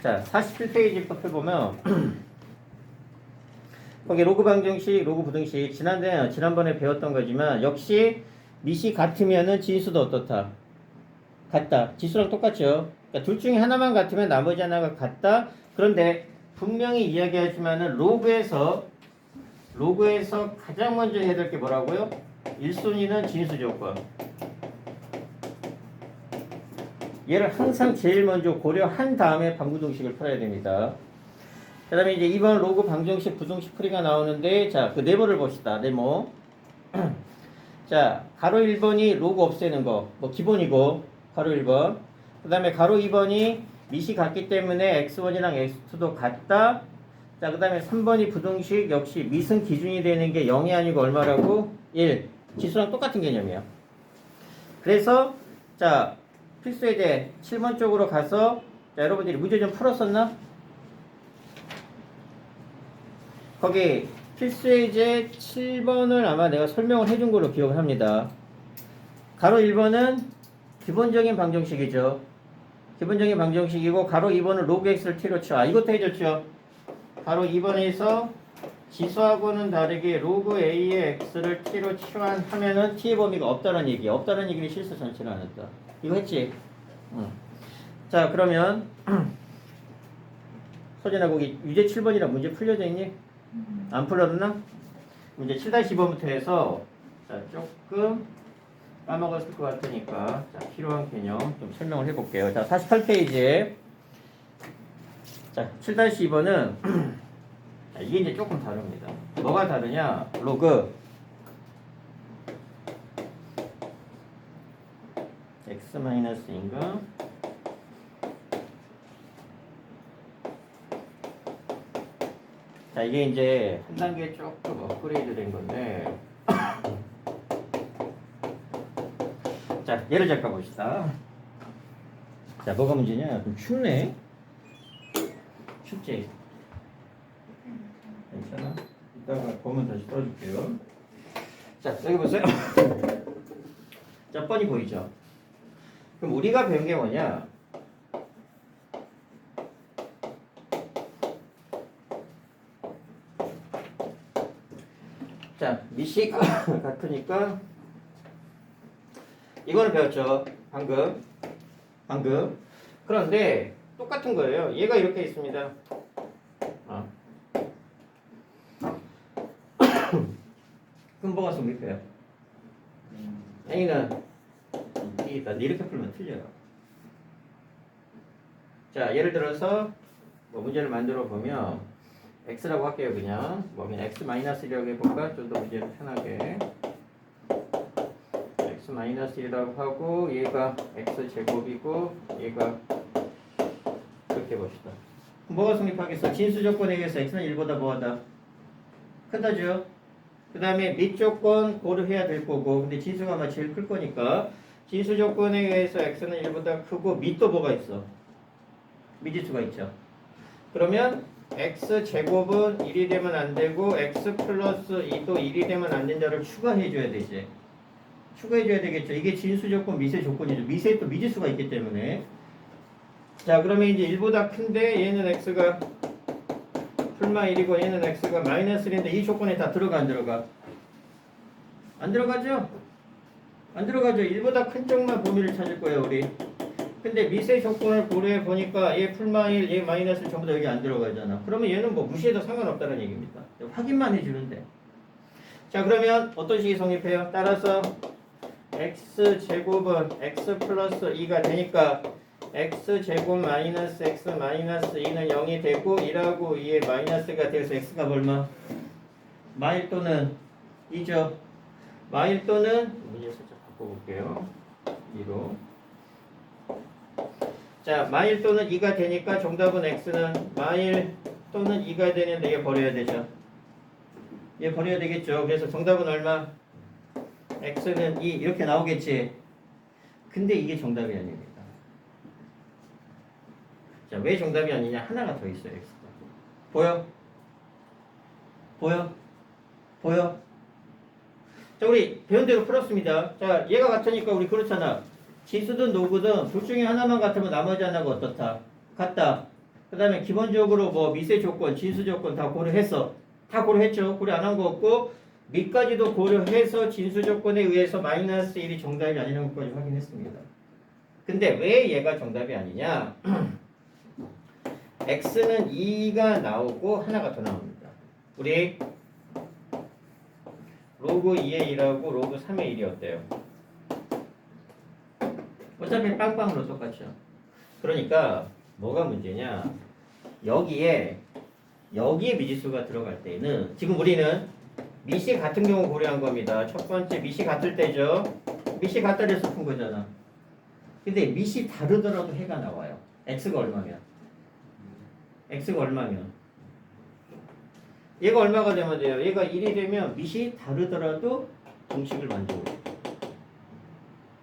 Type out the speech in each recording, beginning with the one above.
자, 47페이지 거 펴보면 거기 로그 방정식, 로그 부등식 지난번에 배웠던 거지만 역시 밑이 같으면은 진수도 어떻다? 같다. 지수랑 똑같죠. 그러니까 둘 중에 하나만 같으면 나머지 하나가 같다. 그런데 분명히 이야기하지만은 로그에서 가장 먼저 해야 될 게 뭐라고요? 1순위는 진수 조건. 얘를 항상 제일 먼저 고려한 다음에 방부등식을 풀어야 됩니다. 그 다음에 이제 2번 로그 방정식 부등식 풀이가 나오는데, 자, 그 네모를 봅시다. 네모. 자, 가로 1번이 로그 없애는 거, 뭐 기본이고, 가로 1번. 그 다음에 가로 2번이 밑이 같기 때문에 x1이랑 x2도 같다. 자, 그 다음에 3번이 부등식 역시 밑은 기준이 되는 게 0이 아니고 얼마라고? 1. 지수랑 똑같은 개념이야. 그래서, 자, 필수예제 7번 쪽으로 가서, 자, 여러분들이 문제 좀 풀었었나? 거기 필수예제 7번을 아마 내가 설명을 해준 걸로 기억을 합니다. 가로 1번은 기본적인 방정식이죠. 기본적인 방정식이고 가로 2번은 로그 x를 t로 쳐. 아, 이것도 해줬죠. 가로 2번에서 지수하고는 다르게 로그 a의 x를 t로 치환하면은 t의 범위가 없다는 얘기야. 없다는 얘기는 실수 전체를 안 했다. 이거 했지? 응. 자, 그러면 서진아 거기 유제 7번이랑 문제 풀려져 있니? 안 풀렸나? 이제 7-2번부터 해서 자, 조금 까먹었을 것 같으니까 자, 필요한 개념 좀 설명을 해볼게요. 자, 48페이지에 자, 7-2번은 자, 이게 이제 조금 다릅니다. 뭐가 다르냐? 로그 x-임금 자, 이게 이제 한 단계 조금 업그레이드 된 건데 자, 예를 잠깐 봅시다. 자, 뭐가 문제냐? 좀 춥네. 춥지? 괜찮아? 이따가 보면 다시 떠줄게요. 자, 여기 보세요. 자, 뻔히 보이죠? 그럼 우리가 배운 게 뭐냐? 자, 밑이 같으니까 이거는 배웠죠. 방금. 그런데 똑같은 거예요. 얘가 이렇게 있습니다. 그럼 뭐가 성립해요? A는 이렇게 풀면 틀려요. 자, 예를 들어서 뭐 문제를 만들어 보면 x라고 할게요. 그냥 x-1이라고 해볼까? 좀 더 문제를 편하게 x-1이라고 하고 얘가 x제곱이고 얘가 이렇게 봅시다. 뭐가 성립하겠어? 진수 조건에 의해서 x는 1보다 뭐하다? 크다죠? 그 다음에 밑 조건 고려해야 될 거고 근데 진수가 아마 제일 클 거니까 진수 조건에 의해서 x는 1보다 크고 밑도 뭐가 있어? 미지수가 있죠. 그러면 x제곱은 1이 되면 안 되고 x 플러스 2도 1이 되면 안 된다를 추가해 줘야 되지. 추가해 줘야 되겠죠. 이게 진수 조건, 미세 조건이죠. 미세에 또 미지수가 있기 때문에. 자, 그러면 이제 1보다 큰데 얘는 x가 풀마 1이고 얘는 x가 마이너스 1인데 이 조건에 다 들어가 안 들어가? 안 들어가죠? 안 들어가죠. 1보다 큰 쪽만 범위를 찾을 거예요, 우리. 근데 미세 조건을 고려해 보니까 얘 풀마 1, 얘 마이너스 전부 다 여기 안 들어가잖아. 그러면 얘는 뭐 무시해도 상관없다는 얘기입니다. 확인만 해주는데. 자, 그러면 어떤 식이 성립해요? 따라서 x제곱은 x 플러스 2가 되니까 x제곱 마이너스 x 마이너스 2는 0이 되고 1하고 2의 마이너스가 돼서 x가 얼마? 마일 또는 2죠. 마일 또는 문제 살짝 바꿔볼게요. 2로. 자, 마일 또는 2가 되니까 정답은 x는 마일 또는 2가 되는데 얘 버려야 되죠. 얘 버려야 되겠죠. 그래서 정답은 얼마? x는 2 이렇게 나오겠지. 근데 이게 정답이 아닙니다. 자, 왜 정답이 아니냐? 하나가 더 있어요. x가. 보여? 보여? 보여? 자, 우리 배운 대로 풀었습니다. 자, 얘가 같으니까 우리 그렇잖아. 지수든 노구든 둘 중에 하나만 같으면 나머지 하나가 어떻다? 같다. 그 다음에 기본적으로 뭐 미세 조건, 진수 조건 다 고려했어. 다 고려했죠. 고려 안 한 거 없고 밑까지도 고려해서 진수 조건에 의해서 마이너스 1이 정답이 아니라는 것까지 확인했습니다. 근데 왜 얘가 정답이 아니냐? x는 2가 나오고 하나가 더 나옵니다. 우리 로그 2의 1하고 로그 3의 1이 어때요? 어차피 빵빵으로 똑같죠. 그러니까 뭐가 문제냐? 여기에 미지수가 들어갈 때는 지금 우리는 밑이 같은 경우 고려한 겁니다. 첫 번째 밑이 같을 때죠. 밑이 같다 그래서 푼 거잖아. 근데 밑이 다르더라도 해가 나와요. x가 얼마면? x가 얼마면? 얘가 얼마가 되면 돼요? 얘가 1이 되면 밑이 다르더라도 공식을 만들고.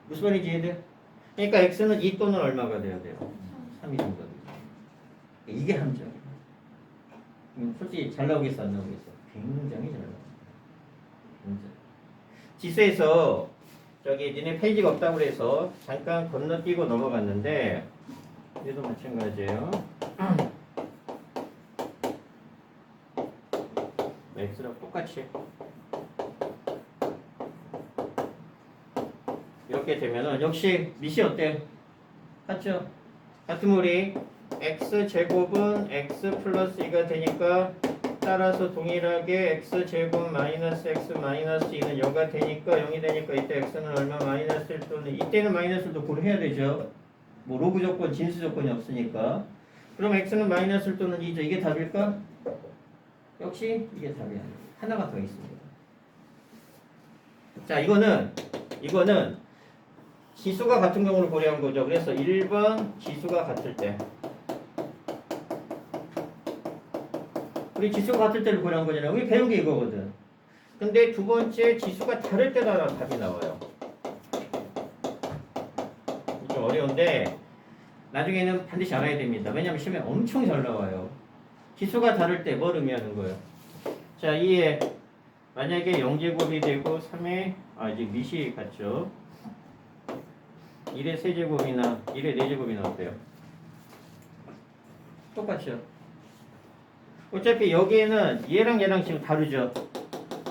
무슨 말인지 이해돼? 그러니까 x는 2 또는 얼마가 돼야 돼요? 3이 정도 돼요. 이게 함정이에요. 솔직히 잘 나오겠어 안 나오겠어? 굉장히 잘 나와요. 지수에서 저기 니네 페이지가 없다고 그래서 잠깐 건너뛰고 넘어갔는데 얘도 마찬가지예요. x랑 똑같이 이렇게 되면은 역시 밑이 어때? 같죠? 같으면 우리 x제곱은 x 플러스 2가 되니까 따라서 동일하게 x제곱 마이너스 x 마이너스 2는 0가 되니까 0이 되니까 이때 x는 얼마 마이너스 1 또는 이때는 마이너스 1도 고려해야 되죠. 뭐 로그 조건, 진수 조건이 없으니까. 그럼 x는 마이너스 1 또는 2죠. 이게 답일까? 역시 이게 답이 아니에요. 하나가 더 있습니다. 자, 이거는 지수가 같은 경우를 고려한 거죠. 그래서 1번 지수가 같을 때 우리 지수가 같을 때를 고려한 거잖아요. 우리 배운 게 이거거든. 근데 두 번째 지수가 다를 때가 답이 나와요. 좀 어려운데 나중에는 반드시 알아야 됩니다. 왜냐하면 시험에 엄청 잘 나와요. 지수가 다를 때 뭘 의미하는 거예요? 자, 2에 만약에 0제곱이 되고 3에 이제 밑이 같죠. 1의 세제곱이나 1의 4제곱이나 어때요? 똑같죠. 어차피 여기에는 얘랑 지금 다르죠.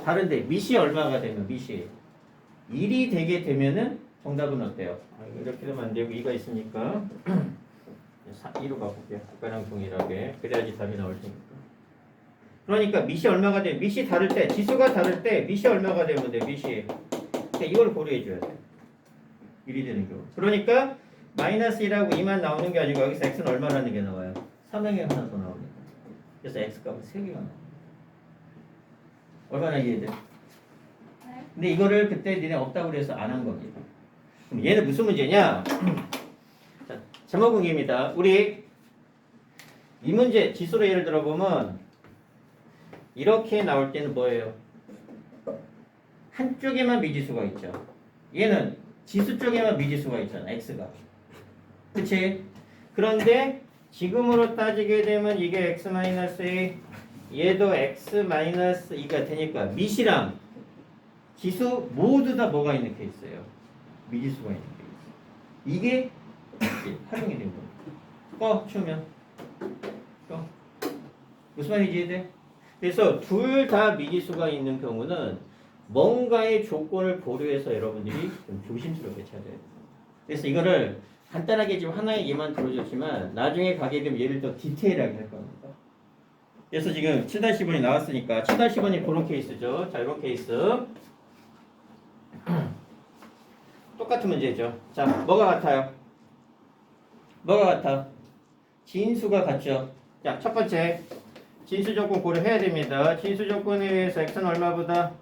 다른데 밑이 얼마가 되면 밑이 1이 되게 되면은 정답은 어때요? 이렇게 되면 안 되고 2가 있으니까 2로 바꿀게요. 아까랑 동일하게. 그래야지 답이 나올 테니까. 그러니까 밑이 얼마가 되면 밑이 다를 때 지수가 다를 때 밑이 얼마가 되면 돼? 밑이 이걸 고려해 줘야 돼. 1이 되는 경우. 그러니까 마이너스 1하고 2만 나오는 게 아니고 여기서 x는 얼마라는 게 나와요? 3항에 하나 더 나옵니다. 그래서 x값은 3개가 나와요. 얼마나 이해돼? 근데 이거를 그때 니네 없다고 그래서 안 한 겁니다. 그럼 얘는 무슨 문제냐? 자, 제목 공개입니다. 우리 이 문제 지수로 예를 들어보면 이렇게 나올 때는 뭐예요? 한쪽에만 미지수가 있죠. 얘는 지수 쪽에만 미지수가 있잖아. x가. 그치? 그런데 지금으로 따지게 되면 이게 x-a 얘도 x-2가 되니까 밑이랑 지수 모두 다 뭐가 있는 케이스예요? 미지수가 있는 케이스. 이게 활용이 된 겁니다. 치우면 무슨 말인지 이해돼? 그래서 둘 다 미지수가 있는 경우는 뭔가의 조건을 고려해서 여러분들이 좀 조심스럽게 찾아야 돼요. 그래서 이거를 간단하게 지금 하나의 예만 들어줬지만 나중에 가게 되면 얘를 더 디테일하게 할 겁니다. 그래서 지금 7-1번이 나왔으니까 7-1번이 그런 케이스죠. 자, 이런 케이스 똑같은 문제죠. 자, 뭐가 같아요? 뭐가 같아? 진수가 같죠. 자, 첫 번째 진수 조건 고려해야 됩니다. 진수 조건에 의해서 x는 얼마보다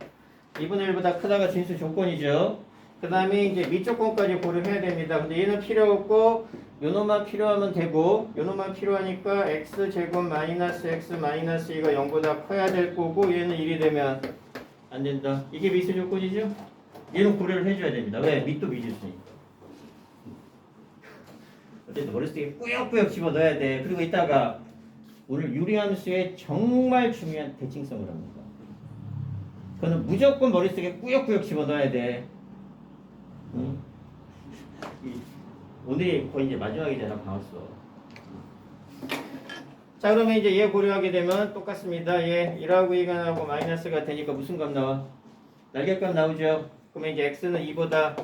2분의 1보다 크다가 진수 조건이죠. 그 다음에 이제 밑조건까지 고려해야 됩니다. 근데 얘는 필요 없고 요놈만 필요하면 되고 요놈만 필요하니까 x제곱 마이너스 x 마이너스 2가 0보다 커야 될 거고 얘는 1이 되면 안 된다. 이게 미수 조건이죠. 얘는 고려를 해줘야 됩니다. 왜? 밑도 미지수니까. 어쨌든 머릿속에 꾸역꾸역 집어넣어야 돼. 그리고 이따가 오늘 유리함수의 정말 중요한 대칭성을 합니다. 그거는 무조건 머릿속에 꾸역꾸역 집어넣어야 돼. 응? 오늘이 거의 이제 마지막이잖아, 방학수. 자, 그러면 이제 얘 고려하게 되면 똑같습니다. 얘 1하고 2가 나오고 마이너스가 되니까 무슨 값 나와? 날개값 나오죠. 그러면 이제 x는 2보다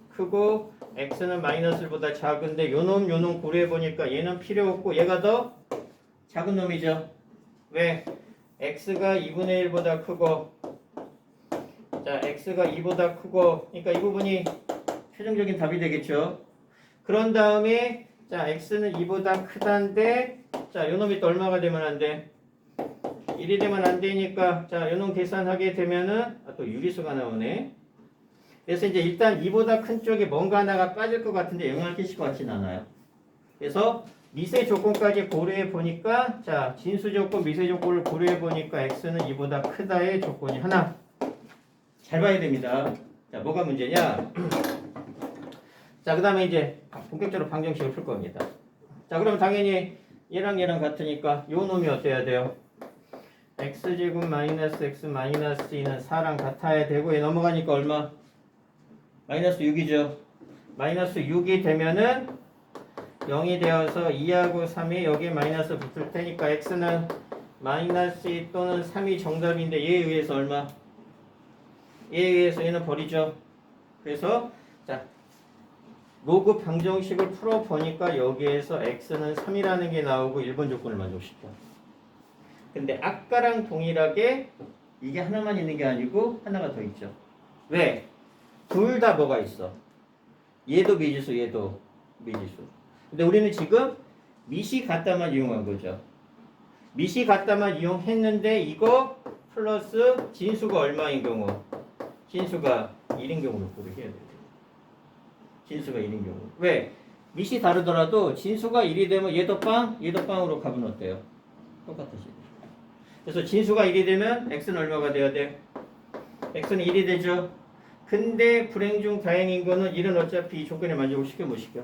크고 x는 마이너스 1보다 작은데 요놈 고려해 보니까 얘는 필요 없고 얘가 더 작은 놈이죠. 왜? x가 2분의 1보다 크고 자 x가 2보다 크고 그러니까 이 부분이 최종적인 답이 되겠죠. 그런 다음에 자 x는 2보다 크다인데 자 요놈이 또 얼마가 되면 안 돼? 1이 되면 안 되니까 자 요놈 계산하게 되면은 또 유리수가 나오네. 그래서 이제 일단 2보다 큰 쪽에 뭔가 하나가 빠질 것 같은데 영향을 끼칠 것 같진 않아요. 그래서 미세 조건까지 고려해 보니까 자 진수 조건 미세 조건을 고려해 보니까 x는 2보다 크다의 조건이 하나. 잘 봐야 됩니다. 자 뭐가 문제냐? 자 그 다음에 이제 본격적으로 방정식을 풀 겁니다. 자 그럼 당연히 얘랑 같으니까 요 놈이 어때야 돼요? x제곱 마이너스 x 마이너스 2는 4랑 같아야 되고 얘 넘어가니까 얼마? 마이너스 6이죠. 마이너스 6이 되면은 0이 되어서 2하고 3이 여기에 마이너스 붙을 테니까 x는 마이너스 2 또는 3이 정답인데 얘에 의해서 얼마? 얘에 의해서 얘는 버리죠. 그래서 자 로그 방정식을 풀어보니까 여기에서 x는 3이라는 게 나오고 1번 조건을 만족시켜. 근데 아까랑 동일하게 이게 하나만 있는 게 아니고 하나가 더 있죠. 왜? 둘 다 뭐가 있어? 얘도 미지수, 얘도 미지수. 근데 우리는 지금 미시 같다만 이용한 거죠. 미시 같다만 이용했는데 이거 플러스 진수가 얼마인 경우? 진수가 1인 경우를 고려해야 돼요. 진수가 1인 경우. 왜? 미시 다르더라도 진수가 1이 되면 얘도 빵, 얘도 빵으로 값은 어때요? 똑같으시죠. 그래서 진수가 1이 되면 x는 얼마가 돼야 돼? x는 1이 되죠. 근데 불행 중 다행인 거는 1은 어차피 이 조건에 만족을 시켜 못 시켜?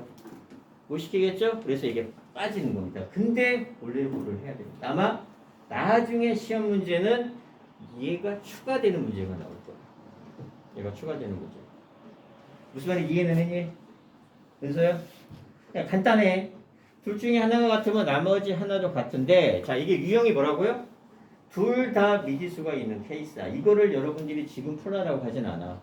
못 시키겠죠? 그래서 이게 빠지는 겁니다. 근데 원래는 고려를 해야 됩니다. 아마 나중에 시험 문제는 얘가 추가되는 문제가 나올 거예요. 얘가 추가되는 문제. 무슨 말인지 이해는 했니? 은서야? 그냥 간단해. 둘 중에 하나가 같으면 나머지 하나도 같은데 자 이게 유형이 뭐라고요? 둘 다 미지수가 있는 케이스야. 이거를 여러분들이 지금 풀어라고 하진 않아.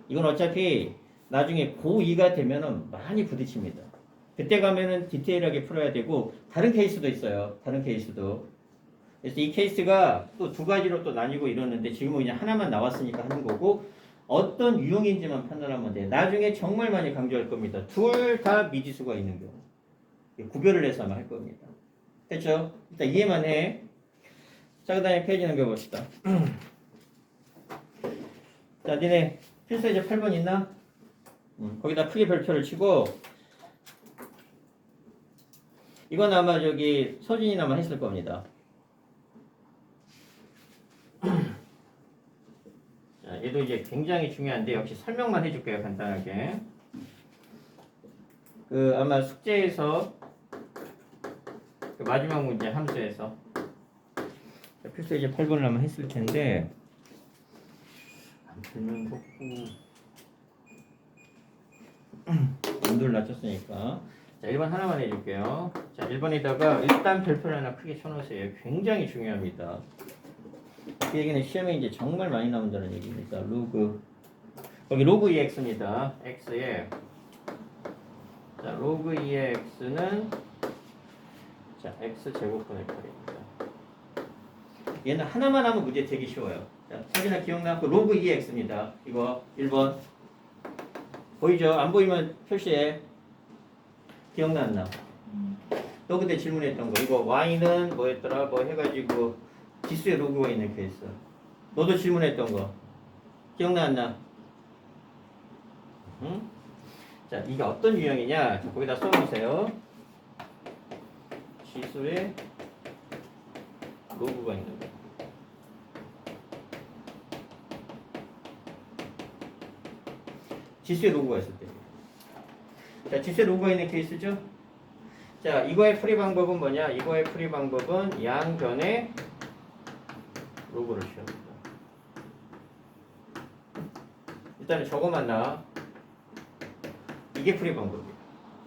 이건 어차피 나중에 고2가 되면은 많이 부딪힙니다. 그때 가면은 디테일하게 풀어야 되고 다른 케이스도 있어요. 다른 케이스도. 그래서 이 케이스가 또 두 가지로 또 나뉘고 이러는데 지금은 그냥 하나만 나왔으니까 하는 거고 어떤 유형인지만 판단하면 돼. 나중에 정말 많이 강조할 겁니다. 둘 다 미지수가 있는 경우. 구별을 해서 아마 할 겁니다. 됐죠? 일단 이해만 해. 자, 그 다음에 페이지 넘겨봅시다. 자, 니네 필수예제 8번 있나? 거기다 크게 별표를 치고 이건 아마 저기 서진이 아마 했을 겁니다. 자, 얘도 이제 굉장히 중요한데 역시 설명만 해줄게요. 간단하게. 그 아마 숙제에서 그 마지막 문제 함수에서 필수예제 8번을 아마 했을 텐데 안 풀면 좋고 온도를 낮췄으니까 자 1번 하나만 해줄게요. 자 1번에다가 일단 별표를 하나 크게 쳐놓으세요. 굉장히 중요합니다. 그 얘기는 시험에 이제 정말 많이 나온다는 얘기입니다. 로그 거기 로그 2x입니다. x에 자 로그 2의 x는 자 x 제곱분의 8입니다. 얘는 하나만 하면 문제 되기 쉬워요. 자 사진아 기억나? 그 로그 2의 x입니다. 이거 1번 보이죠? 안 보이면 표시해. 기억나 안 나? 너 그때 질문했던 거 이거 y는 뭐였더라? 뭐 해가지고 지수의 로그가 있는 케이스. 너도 질문했던 거 기억나 안 나? 응? 자 이게 어떤 유형이냐? 자, 거기다 써보세요. 지수의 로그가 있는 거. 지수의 로그가 있을 때. 자, 지수의 로그가 있는 케이스죠? 자, 이거의 풀이 방법은 뭐냐? 이거의 풀이 방법은 양변의 로그를 취합니다. 일단은 저거만 나. 이게 풀이 방법이에요.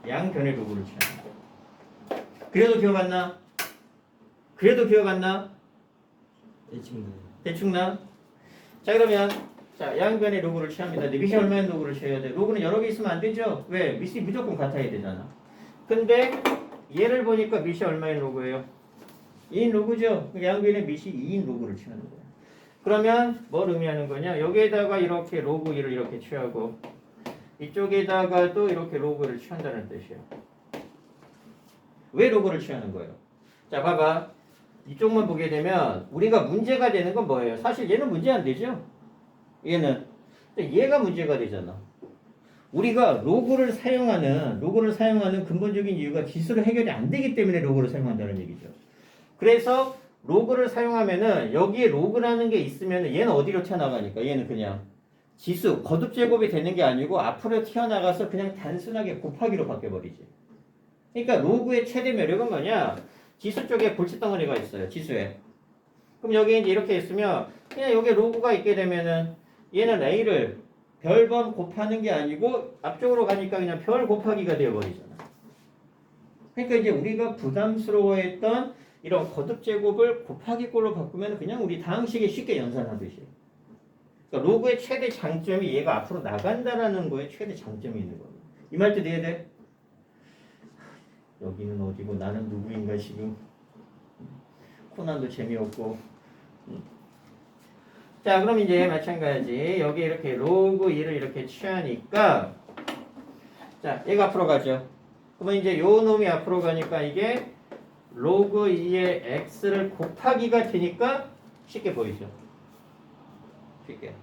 양변의 로그를 취합니다. 그래도 기억 안 나? 그래도 기억 안 나? 대칭. 대충 나? 자 그러면 자 양변의 로그를 취합니다. 근데 밑이 얼마의 로그를 취해야 돼? 로그는 여러 개 있으면 안 되죠? 왜? 밑이 무조건 같아야 되잖아. 근데 얘를 보니까 밑이 얼마의 로그예요? 2인 로그죠? 양변의 밑이 2인 로그를 취하는 거야. 그러면 뭘 의미하는 거냐? 여기에다가 이렇게 로그 1을 이렇게 취하고 이쪽에다가 또 이렇게 로그를 취한다는 뜻이에요. 왜 로그를 취하는 거예요? 자 봐봐. 이쪽만 보게 되면 우리가 문제가 되는 건 뭐예요? 사실 얘는 문제 안 되죠? 얘는. 근데 얘가 문제가 되잖아. 우리가 로그를 사용하는 근본적인 이유가 지수로 해결이 안 되기 때문에 로그를 사용한다는 얘기죠. 그래서 로그를 사용하면은 여기에 로그라는 게 있으면 얘는 어디로 튀어나가니까 얘는 그냥 지수, 거듭 제곱이 되는 게 아니고 앞으로 튀어나가서 그냥 단순하게 곱하기로 바뀌어버리지. 그러니까 로그의 최대 매력은 뭐냐? 지수 쪽에 골칫덩어리가 있어요. 지수에. 그럼 여기 이제 이렇게 있으면 그냥 여기에 로그가 있게 되면은 얘는 A를 별번 곱하는 게 아니고 앞쪽으로 가니까 그냥 별 곱하기가 되어버리잖아. 그러니까 이제 우리가 부담스러워했던 이런 거듭 제곱을 곱하기꼴로 바꾸면 그냥 우리 다항식에 쉽게 연산하듯이. 그러니까 로그의 최대 장점이 얘가 앞으로 나간다라는 거에 최대 장점이 있는 겁니다. 이 말 뜻 이해돼? 돼? 여기는 어디고 나는 누구인가 지금. 코난도 재미없고. 자 그럼 이제 마찬가지 여기 이렇게 로그 2를 이렇게 취하니까 자 얘가 앞으로 가죠. 그러면 이제 요 놈이 앞으로 가니까 이게 로그 2의 x를 곱하기가 되니까 쉽게 보이죠. 쉽게.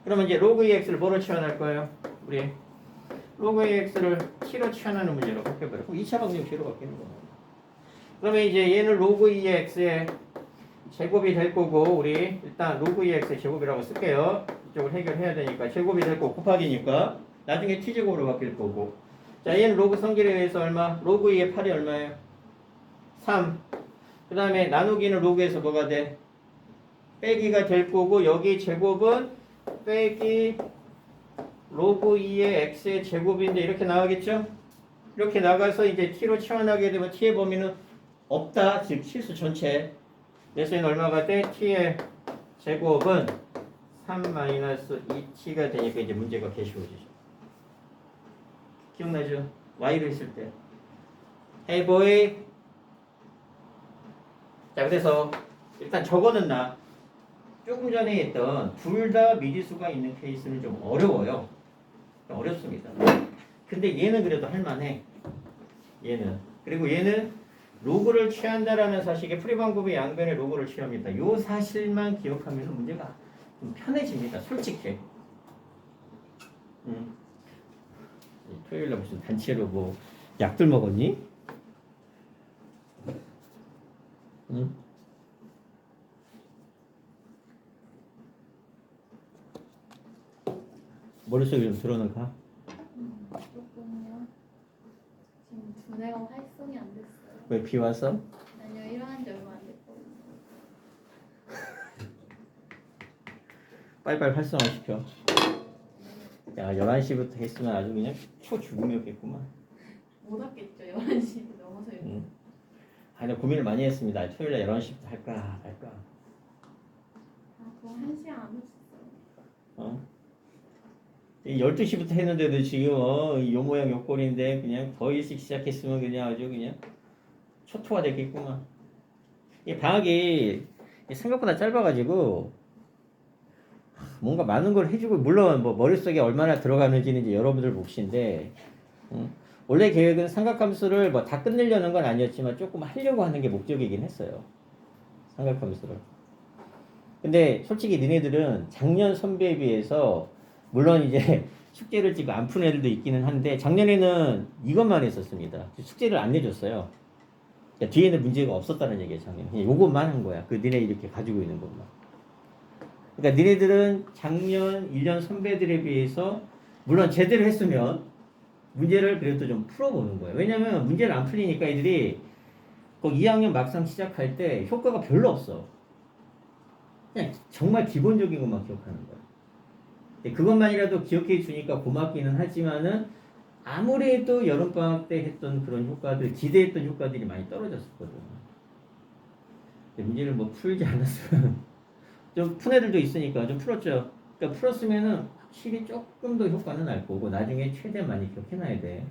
그러면 이제 로그 2의 x를 뭐로 치환할 거예요? 우리 로그 2의 x를 t로 치환하는 문제로 바뀌어버려. 그럼 2차 방정식으로 바뀌는 거예요. 그러면 이제 얘는 로그 2의 x의 제곱이 될 거고 우리 일단 로그 2의 x의 제곱이라고 쓸게요. 이쪽을 해결해야 되니까 제곱이 될 거고 곱하기니까 나중에 t제곱으로 바뀔 거고 자 얘는 로그 성질에 의해서 얼마? 로그 2의 8이 얼마예요? 3. 그 다음에 나누기는 로그에서 뭐가 돼? 빼기가 될 거고 여기 제곱은 빼기 로그 2의 x의 제곱인데 이렇게 나가겠죠? 이렇게 나가서 이제 t로 치환하게 되면 t의 범위는 없다. 즉 실수 전체. 그래서 얘는 얼마가 돼? t의 제곱은 3-2t가 되니까 이제 문제가 개쉬워지죠. 기억나죠? y로 있을 때. Hey boy. 자 그래서 일단 저거는 나 조금 전에 했던 둘 다 미지수가 있는 케이스는 좀 어려워요. 좀 어렵습니다. 근데 얘는 그래도 할만해. 얘는. 그리고 얘는 로그를 취한다라는 사실에 프리방법의 양변의 로그를 취합니다. 요 사실만 기억하면 문제가 좀 편해집니다. 솔직히. 토요일날 무슨 단체로 뭐 약들 먹었니? 응? 머릿속에 좀 들어놓을까? 조금요. 지금 두뇌가 활성이 안 됐어요. 왜 비 와서? 아니요, 일어난 지 얼마 안 됐거든요. 빨리빨리 활성화시켜. 야 11시부터 했으면 아주 그냥 초죽음이었겠구만. 못 왔겠죠, 11시 넘어서. 아니 고민을 많이 했습니다. 토요일에 11시부터 할까 말까. 아, 그거 1시간 안 오셨어요. 어? 12시부터 했는데도 지금 요 모양 요 꼴인데 그냥 더 일찍 시작했으면 그냥 아주 그냥 초토화 됐겠구만. 이 방학이 생각보다 짧아가지고 뭔가 많은 걸 해주고 물론 뭐 머릿속에 얼마나 들어가는지는 이제 여러분들 몫인데 원래 계획은 삼각함수를 뭐 다 끝내려는 건 아니었지만 조금 하려고 하는 게 목적이긴 했어요. 삼각함수를. 근데 솔직히 니네들은 작년 선배에 비해서 물론 이제 숙제를 지금 안 푼 애들도 있기는 한데 작년에는 이것만 했었습니다. 숙제를 안 내줬어요. 그러니까 뒤에는 문제가 없었다는 얘기예요. 작년에. 그냥 요것만 한 거야. 그 니네 이렇게 가지고 있는 것만. 그러니까 니네들은 작년 1년 선배들에 비해서 물론 제대로 했으면 문제를 그래도 좀 풀어보는 거예요. 왜냐면 문제를 안 풀리니까 애들이 그 2학년 막상 시작할 때 효과가 별로 없어. 그냥 정말 기본적인 것만 기억하는 거야. 그것만이라도 기억해 주니까 고맙기는 하지만은 아무래도 여름방학 때 했던 그런 효과들, 기대했던 효과들이 많이 떨어졌었거든. 문제를 뭐 풀지 않았으면 좀 푼 애들도 있으니까 좀 풀었죠. 그러니까 풀었으면은 확실히 조금 더 효과는 날 거고 나중에 최대한 많이 기억해놔야 돼.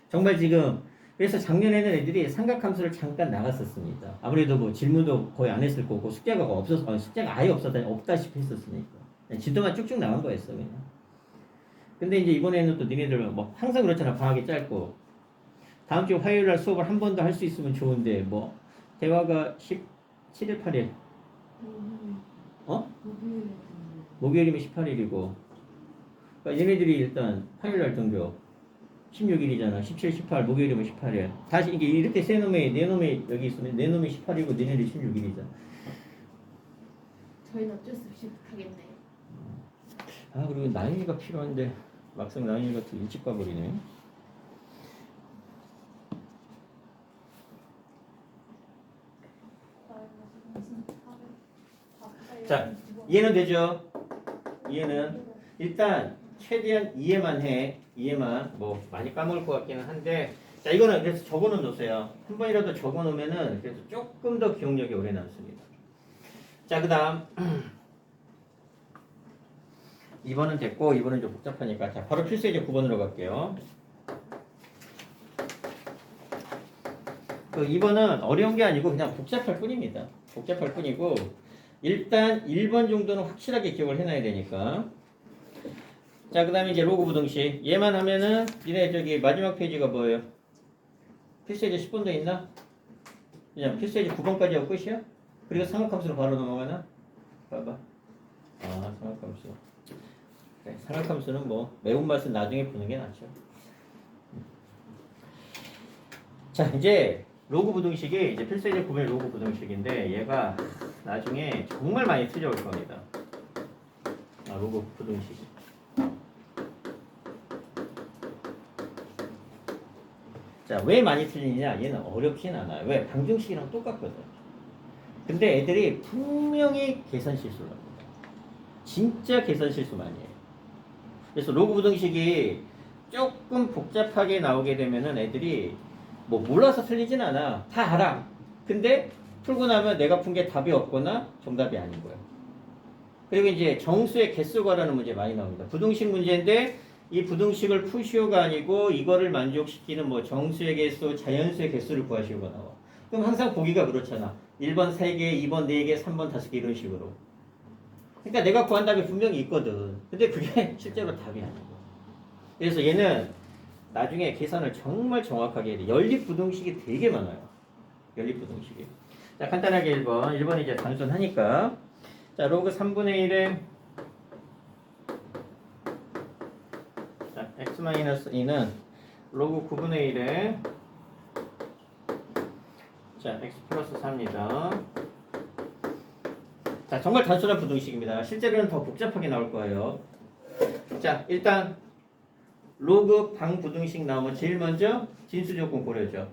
정말 지금 그래서 작년에는 애들이 삼각함수를 잠깐 나갔었습니다. 아무래도 뭐 질문도 거의 안 했을 거고 숙제가 숙제가 아예 없다시피 했었으니까 지도만 쭉쭉 나간 거였어 그냥. 근데 이제 이번에는 또 니네들 뭐 항상 그렇잖아. 방학이 짧고 다음 주 화요일 날 수업을 한 번 더 할 수 있으면 좋은데 뭐 대화가 17일 8일 어? 목요일이면 18일이고 그러니까 얘네들이 일단 화요일 날 등교 16일이잖아. 17, 18 목요일이면 18일 다시 이게 이렇게 세 놈이 네 놈이 여기 있으면 네 놈이 18이고 니네들이 16일이잖아. 저희는 어쩔 수 없이 하겠네요. 아 그리고 나윤이가 필요한데 막상 나윤이가 더 일찍 가버리네. 자, 이해는 되죠? 이해는 일단 최대한 이해만 해. 이해만 뭐 많이 까먹을 것 같기는 한데 자 이거는 그래서 적어는 놓으세요. 한 번이라도 적어놓으면은 그래서 조금 더 기억력이 오래 남습니다. 자 그다음 2번은 됐고 2번은 좀 복잡하니까 자 바로 필수예제 9번으로 갈게요. 그 2번은 어려운 게 아니고 그냥 복잡할 뿐입니다. 복잡할 뿐이고 일단 1번 정도는 확실하게 기억을 해놔야 되니까 자 그 다음에 이제 로그 부등식 얘만 하면은 니네 저기 마지막 페이지가 뭐예요? 필수예제 10번도 있나? 그냥 필수예제 9번까지 하고 끝이야? 그리고 삼각함수로 바로 넘어가나? 봐봐 아 삼각함수 그래, 삼각함수는 뭐 매운맛은 나중에 보는 게 낫죠. 자 이제 로그 부등식이 이제 필수예제 9번의 로그 부등식인데 얘가 나중에 정말 많이 틀려올 겁니다. 아 로그 부등식이 자, 왜 많이 틀리냐? 얘는 어렵진 않아요. 왜? 방정식이랑 똑같거든. 근데 애들이 분명히 계산 실수를 합니다. 진짜 계산 실수 많이 해요. 그래서 로그 부등식이 조금 복잡하게 나오게 되면은 애들이 뭐 몰라서 틀리진 않아. 다 알아. 근데 풀고 나면 내가 푼 게 답이 없거나 정답이 아닌 거야. 그리고 이제 정수의 개수 구하라는 문제 많이 나옵니다. 부등식 문제인데 이 부등식을 푸시오가 아니고 이거를 만족시키는 뭐 정수의 개수, 자연수의 개수를 구하시오가 나와. 그럼 항상 보기가 그렇잖아. 1번 3개, 2번 4개, 3번 5개 이런 식으로. 그러니까 내가 구한 답이 분명히 있거든. 근데 그게 실제로 답이 아닌 거야. 그래서 얘는 나중에 계산을 정말 정확하게 해야 돼. 연립부등식이 되게 많아요. 연립부등식이. 자, 간단하게 1번. 1번이 이제 단순하니까. 자, 로그 3분의 1에 자, x-2는 로그 9분의 1에 자, x 플러스 4입니다. 자, 정말 단순한 부등식입니다. 실제로는 더 복잡하게 나올 거예요. 자, 일단 로그 방부등식 나오면 제일 먼저 진수조건 고려죠.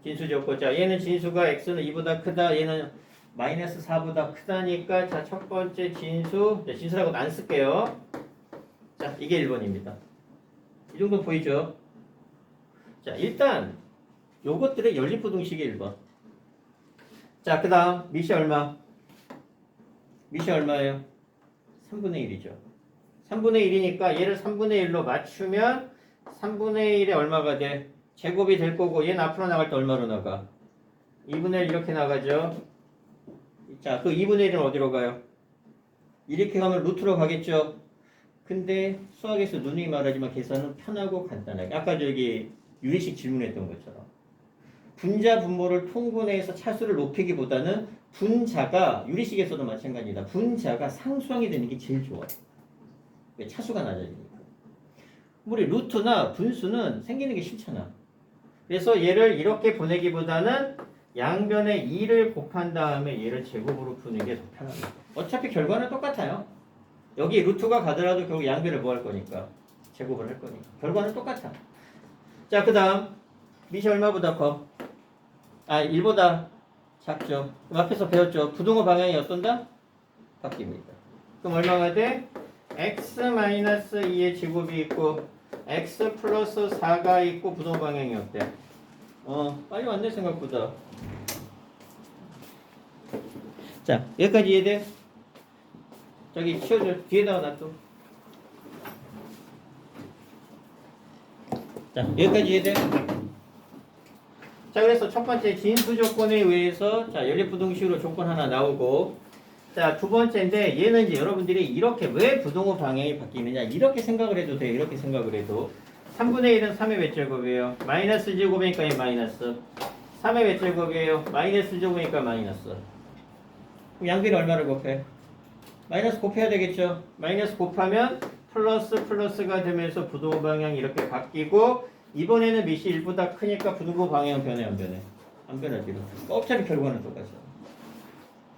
진수조건. 자, 얘는 진수가 x는 2보다 크다. 얘는 마이너스 4보다 크다니까 자, 첫 번째 진수. 자, 진수라고는 안 쓸게요. 자, 이게 1번입니다. 이 정도 보이죠? 자, 일단 요것들의 연립부등식이 1번. 자, 그 다음 밑이 얼마? 밑이 얼마예요? 3분의 1이죠. 3분의 1이니까 얘를 3분의 1로 맞추면 3분의 1에 얼마가 돼? 제곱이 될 거고 얘는 앞으로 나갈 때 얼마로 나가? 2분의 1 이렇게 나가죠. 자, 그 2분의 1은 어디로 가요? 이렇게 가면 루트로 가겠죠. 근데 수학에서 누누이 말하지만 계산은 편하고 간단하게 아까 저기 유리식 질문했던 것처럼 분자 분모를 통분해서 차수를 높이기보다는 분자가 유리식에서도 마찬가지다. 분자가 상수항이 되는 게 제일 좋아요. 왜? 차수가 낮아지니까. 우리 루트나 분수는 생기는 게 싫잖아. 그래서 얘를 이렇게 보내기보다는 양변에 2를 곱한 다음에 얘를 제곱으로 푸는 게 더 편합니다. 어차피 결과는 똑같아요. 여기 루트가 가더라도 결국 양변을 뭐 할 거니까 제곱을 할 거니까 결과는 똑같아. 자, 그 다음 밑이 얼마보다 커? 아, 1보다 작죠. 그럼 앞에서 배웠죠. 부등호 방향이 어떤다? 바뀝니다. 그럼 얼마가 돼? x-2의 제곱이 있고 x 플러스 4가 있고 부등호 방향이 어때? 빨리 왔네 생각보다. 자, 여기까지 이해돼? 저기 치워줘. 뒤에다가 놔둬. 자, 여기까지 이해돼? 자, 그래서 첫 번째 진수 조건에 의해서 자, 연립부등식으로 조건 하나 나오고 자, 두 번째인데 얘는 이제 여러분들이 이렇게 왜 부등호 방향이 바뀌느냐 이렇게 생각을 해도 돼요. 이렇게 생각을 해도 3분의 1은 3의 몇 제곱이에요? 마이너스 제곱이니까 이 마이너스 3의 몇 제곱이에요? 마이너스 제곱이니까 마이너스 그럼 양비를 얼마를 곱해? 마이너스 곱해야 되겠죠? 마이너스 곱하면 플러스가 되면서 부등호 방향이 이렇게 바뀌고 이번에는 밑이 1보다 크니까 부등호 방향은 변해 안 변해? 안 변하지. 어차피 결과는 똑같아.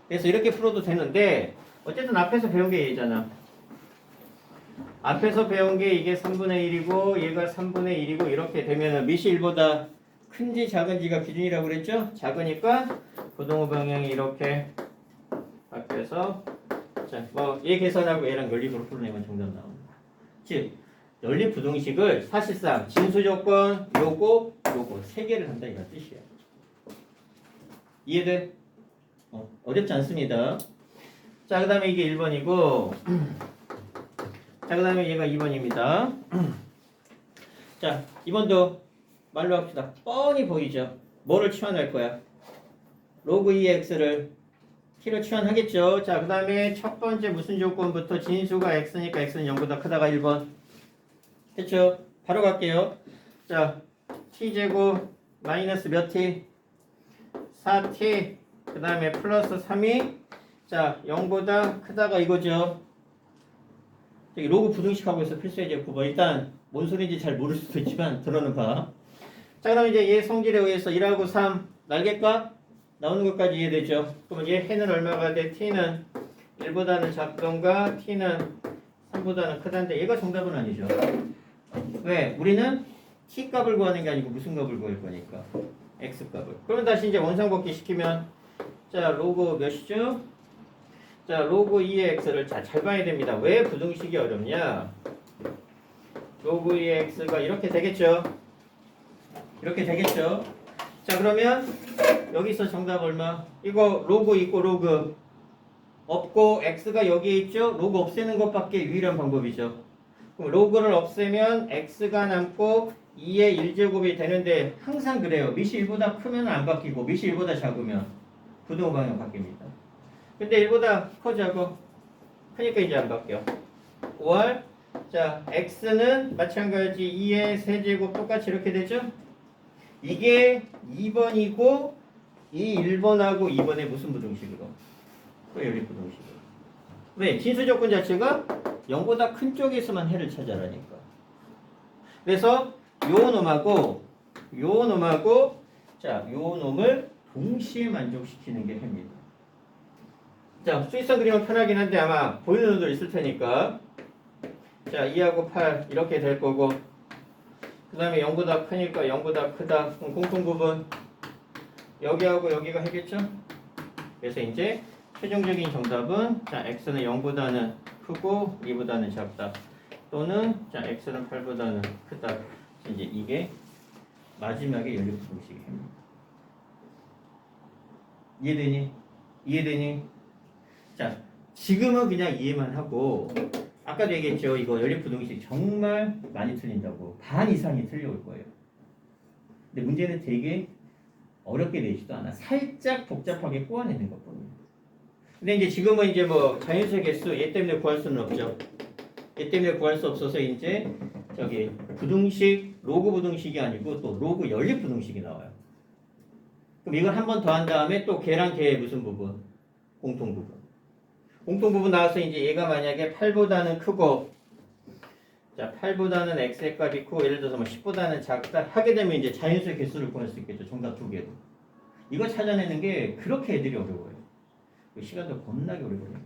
그래서 이렇게 풀어도 되는데 어쨌든 앞에서 배운 게 얘잖아. 앞에서 배운 게 이게 3분의 1이고 얘가 3분의 1이고 이렇게 되면은 밑이 1보다 큰지 작은지가 기준이라고 그랬죠? 작으니까 부등호 방향이 이렇게 바뀌어서 자, 뭐 얘 계산하고 얘랑 연립으로 풀어내면 정답 나옵니다. 즉 연립 부등식을 사실상 진수 조건 요거 세 개를 한다 이런 뜻이야. 이해돼? 어렵지 않습니다. 자, 그 다음에 이게 1번이고 자, 그 다음에 얘가 2번입니다. 자, 2번도 말로 합시다. 뻔히 보이죠? 뭐를 치환할 거야? 로그 2x를 t로 치환하겠죠? 자, 그 다음에 첫 번째 무슨 조건부터 진수가 x니까 x는 0보다 크다가 1번 됐죠? 바로 갈게요. 자, t제곱 마이너스 몇 t? 4t 그 다음에 플러스 3이 자 0보다 크다가 이거죠. 저기 로그 부등식 하고 있어. 필수의 제곱. 일단 뭔 소리인지 잘 모를 수도 있지만 들어는 봐. 자, 그럼 이제 얘 성질에 의해서 1하고 3 날개값 나오는 것까지 이해되죠. 그러면 얘 해는 얼마가 돼? t는 1보다는 작던가 t는 3보다는 크다인데 얘가 정답은 아니죠. 왜? 우리는 t 값을 구하는 게 아니고 무슨 값을 구할 거니까 x 값을. 그러면 다시 이제 원상복귀 시키면 자 로그 몇이죠? 자 로그 2의 x를 잘 봐야 됩니다. 왜 부등식이 어렵냐? 로그 2의 x가 이렇게 되겠죠? 이렇게 되겠죠? 자 그러면 여기서 정답 얼마? 이거 로그 있고 로그 없고 x가 여기에 있죠? 로그 없애는 것밖에 유일한 방법이죠. 그럼 로그를 없애면 x가 남고 2의 1제곱이 되는데 항상 그래요. 밑이 1보다 크면 안 바뀌고 밑이 1보다 작으면 부등호 방향 바뀝니다. 근데 1보다 커 작아? 크니까 이제 안 바뀌어. 5월 자 x는 마찬가지 2의 세제곱 똑같이 이렇게 되죠? 이게 2번이고 이 1번하고 2번의 무슨 부등식으로? 연립부등식으로. 왜? 진수조건 자체가 0보다 큰 쪽에서만 해를 찾아라니까. 그래서 요 놈하고 자, 요 놈을 동시에 만족시키는 게 해입니다. 자, 수익성 그리면 편하긴 한데 아마 보이는 놈도 있을 테니까 자, 2하고 8 이렇게 될 거고 그 다음에 0보다 크니까 0보다 크다. 그럼 공통부분 여기하고 여기가 해겠죠? 그래서 이제 최종적인 정답은 자, x는 0보다는 크고 2보다는 작다. 또는 자, x는 8보다는 크다. 이제 이게 마지막에 연립부등식이 됩니다. 이해되니? 자, 지금은 그냥 이해만 하고 아까도 얘기했죠. 이거 연립부등식 정말 많이 틀린다고. 반 이상이 틀려올 거예요. 근데 문제는 되게 어렵게 내지도 않아. 살짝 복잡하게 꼬아내는 것뿐이에요. 근데 이제 지금은 이제 뭐 자연수의 개수 얘 때문에 구할 수는 없죠. 얘 때문에 구할 수 없어서 이제 저기 부등식 로그 부등식이 아니고 또 로그 연립 부등식이 나와요. 그럼 이걸 한 번 더 한 다음에 또 걔랑 걔의 무슨 부분? 공통 부분. 공통 부분 나와서 이제 얘가 만약에 8보다는 크고 자 8보다는 x의 값이 크고 예를 들어서 뭐 10보다는 작다 하게 되면 이제 자연수의 개수를 구할 수 있겠죠. 정답 두 개로. 이거 찾아내는 게 그렇게 애들이 어려워요. 시간도 겁나게 오래 걸려요.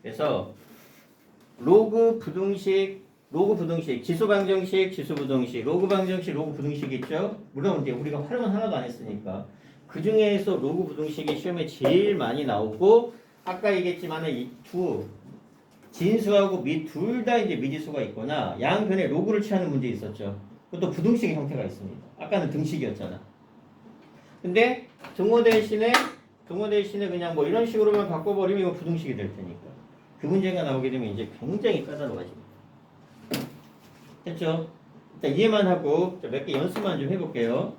그래서 로그 부등식, 지수 방정식, 지수 부등식, 로그 방정식, 로그 부등식이 있죠. 물론 이제 우리가 활용은 하나도 안 했으니까 그 중에서 로그 부등식이 시험에 제일 많이 나오고 아까 얘기했지만 이 두 진수하고 미 둘 다 이제 미지수가 있거나 양변에 로그를 취하는 문제 있었죠. 그것도 부등식의 형태가 있습니다. 아까는 등식이었잖아. 근데 등호 대신에 동호 대신에 그냥 뭐 이런 식으로만 바꿔버리면 이거 부등식이 될 테니까 그 문제가 나오게 되면 이제 굉장히 까다로워집니다. 됐죠? 일단 이해만 하고 몇 개 연습만 좀 해볼게요.